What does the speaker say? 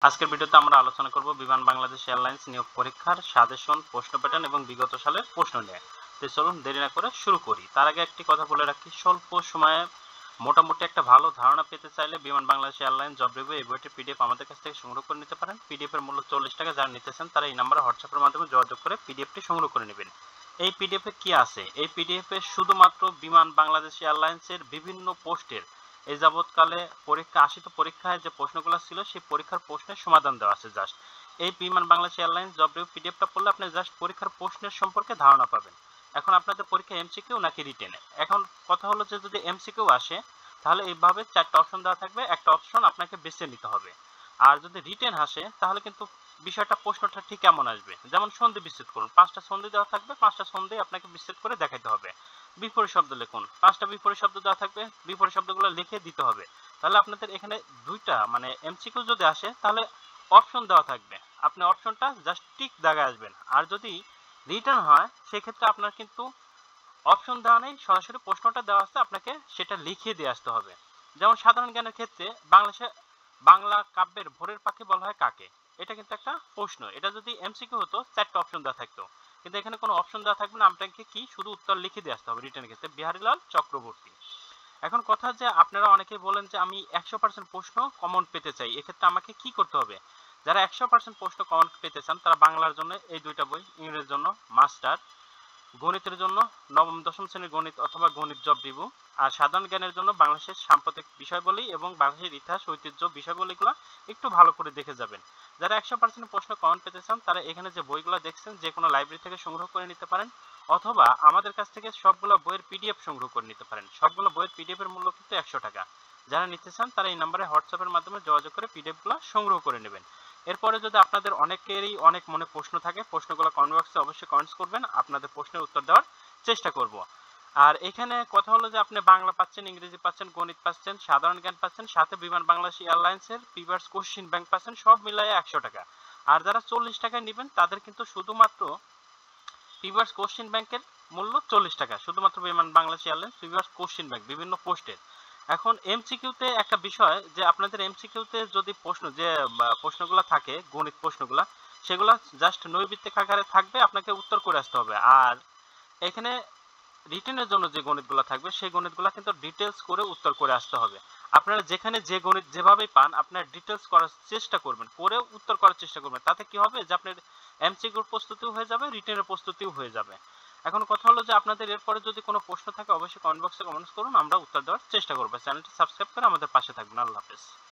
আজকের ভিডিওতে আমরা আলোচনা করব বিমান বাংলাদেশ এয়ারলাইন্স নিয়োগ পরীক্ষার সাজেশন, প্রশ্ন প্যাটার্ন এবং বিগত সালের প্রশ্ন নিয়ে। তো চলুন দেরি না করে শুরু করি। তার আগে একটি কথা বলে রাখি, স্বল্প সময়ে মোটামুটি একটা ভালো ধারণা পেতে চাইলে বিমান বাংলাদেশ এয়ারলাইন্স জব রিভিউ এই বইটির পিডিএফ আমাদের কাছ থেকে সংগ্রহ করে নিতে পারেন। পিডিএফ এর মূল্য 40 টাকা। যারা নিতেছেন তারা এই নম্বরে হোয়াটসঅ্যাপের মাধ্যমে যোগাযোগ করে পিডিএফটি সংগ্রহ করে নেবেন। এই পিডিএফ এ কি আছে? এই পিডিএফ এ শুধুমাত্র বিমান বাংলাদেশ এয়ারলাইন্সের বিভিন্ন পোস্টের এই যাবৎকালে পরীক্ষা আসিত পরীক্ষায় যে প্রশ্নগুলো ছিল সেই পরীক্ষার প্রশ্নের সমাধান দেওয়া আছে। জাস্ট এই বিমান বাংলাদেশ এয়ারলাইন্স জব রিভিউ পিডিএফটা পড়লে আপনি জাস্ট পরীক্ষার প্রশ্নের সম্পর্কে ধারণা পাবেন। এখন আপনাদের পরীক্ষা এমসিকিউ নাকি রিটেনে? এখন কথা হলো যে যদি এমসিকিউ আসে তাহলে এইভাবে চারটা অপশন দেওয়া থাকবে, একটা অপশন আপনাকে বেছে নিতে হবে। আর যদি রিটেন আসে তাহলে কিন্তু বিষয়টা প্রশ্নটা ঠিক কেমন আসবে, যেমন সন্ধি বিচ্ছেদ করুন, 5টা সন্ধি দেওয়া থাকবে, 5টা সন্ধি আপনাকে বিচ্ছেদ করে দেখাতে হবে। বিপরীত শব্দ লিখুন, 5টা বিপরীত শব্দ দেওয়া থাকবে, বিপরীত শব্দগুলো লিখে দিতে হবে। তাহলে আপনাদের এখানে দুইটা মানে এমসিকিউ যদি আসে তাহলে অপশন দেওয়া থাকবে, আপনি অপশনটা জাস্ট টিক দাগায় আসবেন। আর যদি রিটার্ন হয় সেক্ষেত্রে আপনার কিন্তু অপশন দেওয়া নেই, সরাসরি প্রশ্নটা দেওয়া আছে, আপনাকে সেটা লিখিয়ে দিয়ে আসতে হবে। যেমন সাধারণ জ্ঞানের ক্ষেত্রে বাংলাদেশে বাংলা কাব্যের ভোরের পাখি বলা হয় কাকে, এটা কিন্তু একটা প্রশ্ন। এটা যদি এমসিকিউ হতো 4টা অপশন দেওয়া থাকতো, কিন্তু এখানে কোনো অপশন দেওয়া থাকবে না, আপনাকে কি শুধু উত্তর লিখে দিয়ে আসতে হবে। রিটার্নের ক্ষেত্রে বিহারীলাল চক্রবর্তী। এখন কথা যে আপনারা অনেকেই বলেন যে আমি 100% প্রশ্ন কমন পেতে চাই, এক্ষেত্রে আমাকে কি করতে হবে? যারা 100% প্রশ্ন কমন পেতে চান তারা বাংলার জন্য এই দুইটা বই, ইংরেজির জন্য মাস্টার, গণিতের জন্য নবম দশম শ্রেণীর গণিত অথবা গণিত জব রিভিউ, আর সাধারণ জ্ঞানের জন্য বাংলাদেশের সাম্প্রতিক বিষয়বলী এবং বাংলাদেশের ইতিহাস ঐতিহ্য বিষয়বলীগুলো একটু ভালো করে দেখে যাবেন। যারা 100% প্রশ্ন কমন পেতে চান তারা এখানে যে বইগুলো দেখছেন যে কোনো লাইব্রেরি থেকে সংগ্রহ করে নিতে পারেন, অথবা আমাদের কাছ থেকে সবগুলো বইয়ের পিডিএফ সংগ্রহ করে নিতে পারেন। সবগুলো বইয়ের পিডিএফ এর মূল্য কিন্তু 100 টাকা। যারা নিতে চান তারা এই নম্বরে হোয়াটসঅ্যাপের মাধ্যমে যোগাযোগ করে পিডিএফগুলো সংগ্রহ করে নেবেন। এরপরে যদি আপনাদের অনেকেরই অনেক মনে প্রশ্ন থাকে, প্রশ্নগুলো কমেন্ট বক্সে অবশ্যই কমেন্টস করবেন, আপনাদের প্রশ্নের উত্তর দেওয়ার চেষ্টা করব। আর এখানে কথা হলো যে আপনি বাংলা পাচ্ছেন, ইংরেজি পাচ্ছেন, গণিত পাচ্ছেন, সাধারণ জ্ঞান পাচ্ছেন, সাথে বিমান বাংলাদেশ এয়ারলাইন্সের প্রিভিয়াস কোশ্চেন ব্যাংক পাচ্ছেন, সব মিলায়ে 100 টাকা। আর যারা 40 টাকায় নেবেন তাদের কিন্তু শুধুমাত্র প্রিভিয়াস কোশ্চেন ব্যাংকের মূল্য 40 টাকা, শুধুমাত্র বিমান Bangladesh airlines previous question bank বিভিন্ন পোস্টের। এখন এমসিকিউতে একটা বিষয় যে আপনাদের এমসিকিউতে যদি প্রশ্ন যে প্রশ্নগুলো থাকে গণিত প্রশ্নগুলো, সেগুলো জাস্ট নৈর্বৃত্তিক আকারে থাকবে, আপনাকে উত্তর করে আসতে হবে। আর এখানে রিটেনের জন্য যে গণিতগুলো থাকবে সেই গণিতগুলো কিন্তু ডিটেলস করে উত্তর করে আসতে হবে। আপনারা যেখানে যে গণিত যেভাবেই পান আপনারা ডিটেলস করার চেষ্টা করবেন, করে উত্তর করার চেষ্টা করবেন। তাতে কি হবে যে আপনার এমসিকিউর প্রস্তুতিও হয়ে যাবে, রিটেনের প্রস্তুতিও হয়ে যাবে। এখন কথা হলো যে আপনাদের এরপরে যদি কোনো প্রশ্ন থাকে অবশ্যই কমেন্ট বক্সে কমেন্টস করুন, আমরা উত্তর দেওয়ার চেষ্টা করব। চ্যানেলটি সাবস্ক্রাইব করে আমাদের পাশে থাকবেন। আল্লাহ হাফেজ।